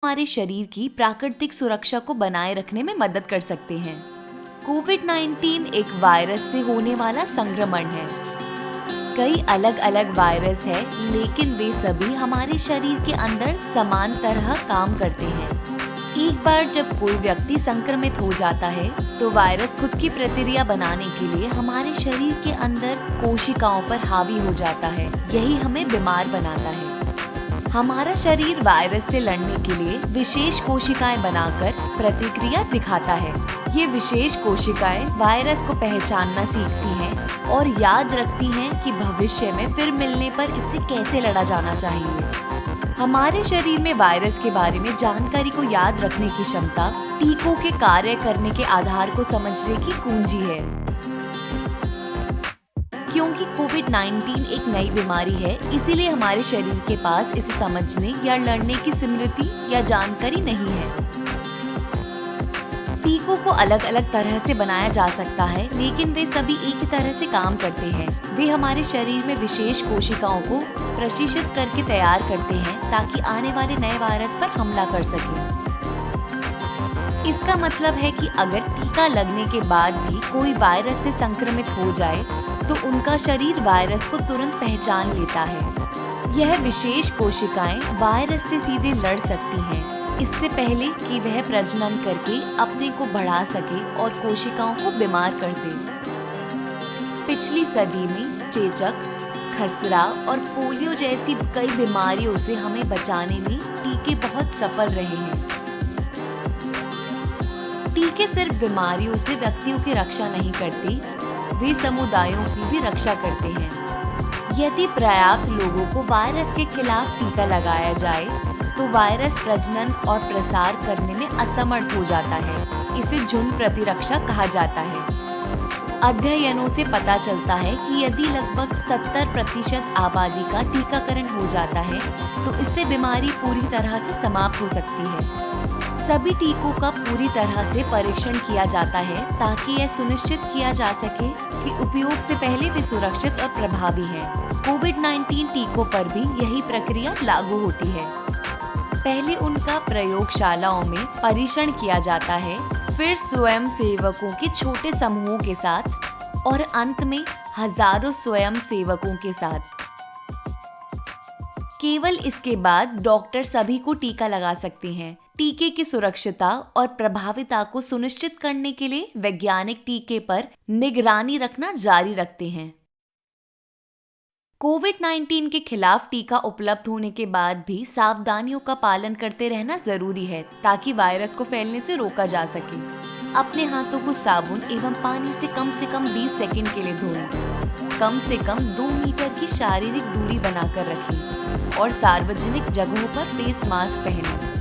हमारे शरीर की प्राकृतिक सुरक्षा को बनाए रखने में मदद कर सकते हैं। कोविड-19 एक वायरस से होने वाला संक्रमण है। कई अलग अलग वायरस है, लेकिन वे सभी हमारे शरीर के अंदर समान तरह काम करते हैं। एक बार जब कोई व्यक्ति संक्रमित हो जाता है, तो वायरस खुद की प्रतिक्रिया बनाने के लिए हमारे शरीर के अंदर कोशिकाओं पर हावी हो जाता है। यही हमें बीमार बनाता है। हमारा शरीर वायरस से लड़ने के लिए विशेष कोशिकाएं बनाकर प्रतिक्रिया दिखाता है। ये विशेष कोशिकाएं वायरस को पहचानना सीखती हैं और याद रखती हैं कि भविष्य में फिर मिलने पर इससे कैसे लड़ा जाना चाहिए। हमारे शरीर में वायरस के बारे में जानकारी को याद रखने की क्षमता टीकों के कार्य करने के आधार को समझने की कुंजी है। क्योंकि कोविड-19 एक नई बीमारी है, इसीलिए हमारे शरीर के पास इसे समझने या लड़ने की स्मृति या जानकारी नहीं है। टीकों को अलग अलग तरह से बनाया जा सकता है, लेकिन वे सभी एक ही तरह से काम करते हैं। वे हमारे शरीर में विशेष कोशिकाओं को प्रशिक्षित करके तैयार करते हैं ताकि आने वाले नए वायरस पर हमला कर सकें। इसका मतलब है कि अगर टीका लगने के बाद भी कोई वायरस से संक्रमित हो जाए, तो उनका शरीर वायरस को तुरंत पहचान लेता है। यह विशेष कोशिकाएं वायरस से सीधे लड़ सकती हैं, इससे पहले कि वह प्रजनन करके अपने को बढ़ा सके और कोशिकाओं को बीमार कर दे। पिछली सदी में चेचक, खसरा और पोलियो जैसी कई बीमारियों से हमें बचाने में टीके बहुत सफल रहे हैं। टीके सिर्फ बीमारियों से व्यक्तियों की रक्षा नहीं करते, वे समुदायों की भी रक्षा करते हैं। यदि पर्याप्त लोगों को वायरस के खिलाफ टीका लगाया जाए, तो वायरस प्रजनन और प्रसार करने में असमर्थ हो जाता है। इसे झुंड प्रतिरक्षा कहा जाता है। अध्ययनों से पता चलता है कि यदि लगभग 70% आबादी का टीकाकरण हो जाता है, तो इससे बीमारी पूरी तरह से समाप्त हो सकती है। सभी टीकों का पूरी तरह से परीक्षण किया जाता है ताकि यह सुनिश्चित किया जा सके कि उपयोग से पहले वे सुरक्षित और प्रभावी हैं। कोविड-19 टीकों पर भी यही प्रक्रिया लागू होती है। पहले उनका प्रयोगशालाओं में परीक्षण किया जाता है, फिर स्वयंसेवकों के छोटे समूहों के साथ और अंत में हजारों स्वयंसेवकों के साथ। केवल इसके बाद डॉक्टर सभी को टीका लगा सकते हैं। टीके की सुरक्षितता और प्रभाविता को सुनिश्चित करने के लिए वैज्ञानिक टीके पर निगरानी रखना जारी रखते हैं। कोविड-19 के खिलाफ टीका उपलब्ध होने के बाद भी सावधानियों का पालन करते रहना जरूरी है ताकि वायरस को फैलने से रोका जा सके। अपने हाथों को साबुन एवं पानी से कम 20 सेकंड के लिए धोएं। कम से कम 2 मीटर की शारीरिक दूरी बनाकर रखें और सार्वजनिक जगहों पर फेस मास्क पहनें।